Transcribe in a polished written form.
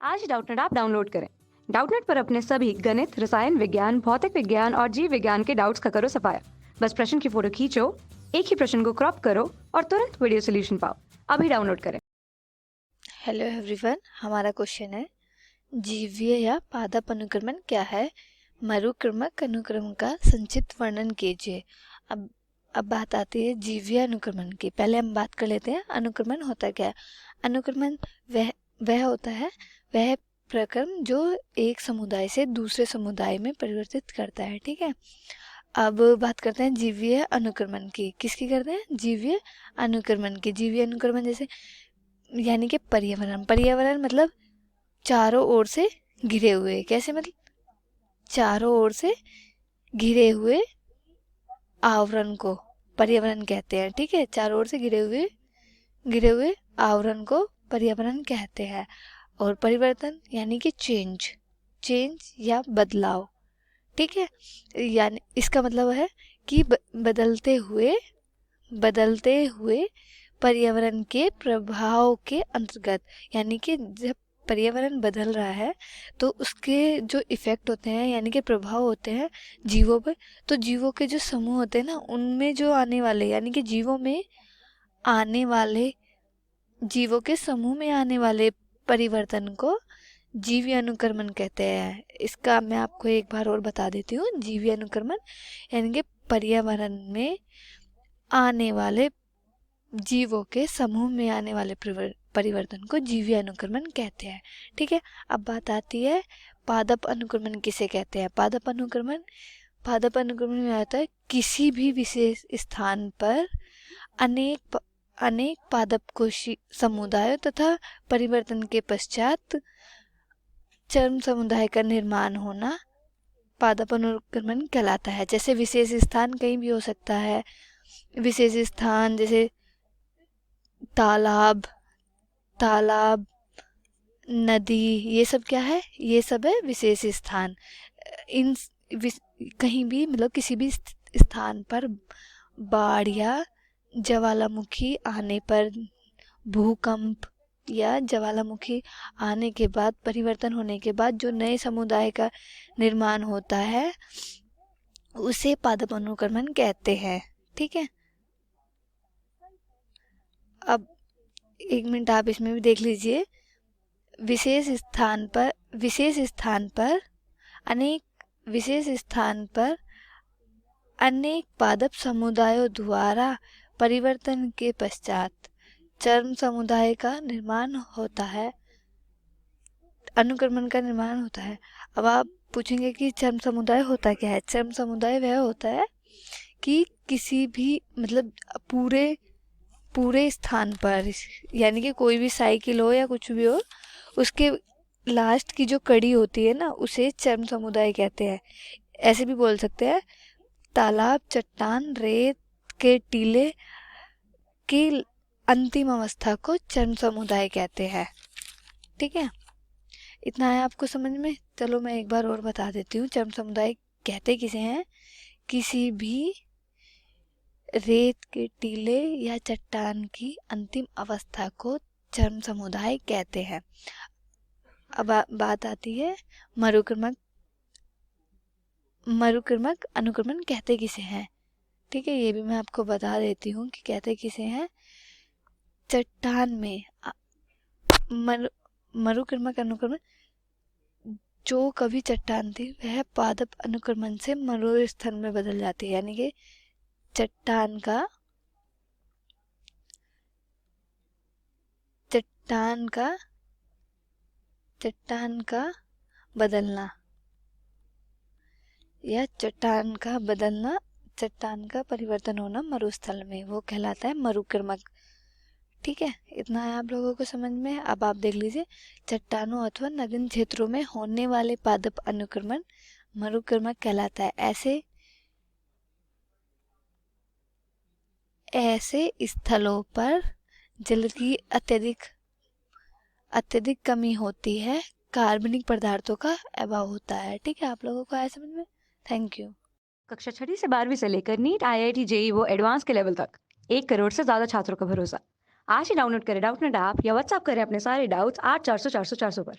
आज ही Doubtnut app download करें। Doubtnut पर अपने सभी गणित, रसायन विज्ञान, भौतिक विज्ञान और जीव विज्ञान के डाउट्स का करो सफाया। बस प्रश्न की फोटो खींचो, एक ही प्रश्न को क्रॉप करो और तुरंत वीडियो सोल्यूशन पाओ। अभी डाउनलोड करें। हेलो एवरीवन, हमारा क्वेश्चन है जीवीय या पादप अनुक्रमण क्या है? मरुक्रमक अनुक्रमण का संक्षिप्त वर्णन कीजिए। अब बात आती है जीवीय अनुक्रमण की। पहले हम बात कर लेते हैं अनुक्रमण होता क्या है। अनुक्रमण वह होता है, वह प्रक्रम जो एक समुदाय से दूसरे समुदाय में परिवर्तित करता है। ठीक है, अब बात करते हैं जीवीय अनुक्रमण की। किसकी करते हैं? जीवीय अनुक्रमण की। जीवीय अनुक्रमण जैसे यानी कि पर्यावरण मतलब चारों ओर से घिरे हुए। कैसे मतलब? चारों ओर से घिरे हुए आवरण को पर्यावरण कहते हैं। ठीक है, चारों ओर से घिरे हुए आवरण को पर्यावरण कहते हैं। और परिवर्तन यानी कि चेंज या बदलाव। ठीक है, यानी इसका मतलब है कि बदलते हुए पर्यावरण के प्रभाव के अंतर्गत। यानी कि जब पर्यावरण बदल रहा है तो उसके जो इफ़ेक्ट होते हैं यानी कि प्रभाव होते हैं जीवों पर, तो जीवों के जो समूह होते हैं ना, उनमें जो आने वाले यानी कि जीवों के समूह में आने वाले परिवर्तन को जीवी अनुक्रमण कहते हैं। इसका मैं आपको एक बार और बता देती हूँ। जीवी अनुक्रमण यानी कि पर्यावरण में आने वाले जीवों के समूह में आने वाले परिवर्तन को जीवी अनुक्रमण कहते हैं। ठीक है, अब बात आती है पादप अनुक्रमण किसे कहते हैं। पादप अनुक्रमण में आता है किसी भी विशेष स्थान पर अनेक पादप कोशी समुदायों तथा परिवर्तन के पश्चात चर्म समुदाय का निर्माण होना पादप अनुक्रमण कहलाता है। जैसे विशेष स्थान कहीं भी हो सकता है। विशेष स्थान जैसे तालाब, नदी, ये सब क्या है? ये सब है विशेष स्थान। कहीं भी मतलब किसी भी स्थान पर बाढ़ या ज्वालामुखी आने पर, भूकंप या ज्वालामुखी आने के बाद, परिवर्तन होने के बाद जो नए समुदाय का निर्माण होता है उसे पादप अनुक्रमण कहते हैं। ठीक है, अब एक मिनट आप इसमें भी देख लीजिए। विशेष स्थान पर अनेक पादप समुदायों द्वारा परिवर्तन के पश्चात चर्म समुदाय का निर्माण होता है, अनुक्रमण का निर्माण होता है। अब आप पूछेंगे कि चर्म समुदाय होता क्या है। चर्म समुदाय वह होता है कि किसी भी मतलब पूरे स्थान पर, यानी कि कोई भी साइकिल हो या कुछ भी हो, उसके लास्ट की जो कड़ी होती है ना, उसे चर्म समुदाय कहते हैं। ऐसे भी बोल सकते हैं तालाब, चट्टान, रेत के टीले की अंतिम अवस्था को चर्म समुदाय कहते हैं। ठीक है, इतना है आपको समझ में। चलो मैं एक बार और बता देती हूँ। चर्म समुदाय कहते किसे हैं? किसी भी रेत के टीले या चट्टान की अंतिम अवस्था को चर्म समुदाय कहते हैं। अब बात आती है मरुक्रमक अनुक्रमण कहते किसे हैं। ठीक है, ये भी मैं आपको बता देती हूँ कि कहते किसे हैं। चट्टान में मरुक्रमक अनुक्रमण, जो कभी चट्टान थी वह पादप अनुक्रमण से मरुस्थल में बदल जाती है। यानी कि चट्टान का बदलना या चट्टान का परिवर्तन होना मरुस्थल में, वो कहलाता है मरुक्रमक। ठीक है, इतना है आप लोगों को समझ में। अब आप देख लीजिए, चट्टानों अथवा नग्न क्षेत्रों में होने वाले पादप अनुक्रमण मरुक्रमक कहलाता है। ऐसे स्थलों पर जल की अत्यधिक कमी होती है, कार्बनिक पदार्थों का अभाव होता है। ठीक है, आप लोगों को आया समझ में? Thank you. कक्षा 6 से 12वीं से लेकर नीट, IIT, JEE वो एडवांस के लेवल तक 1 करोड़ से ज्यादा छात्रों का भरोसा। आज ही डाउनलोड करें डाउटनेट ऐप या व्हाट्सएप करें अपने सारे डाउट्स 8400 400 400 पर।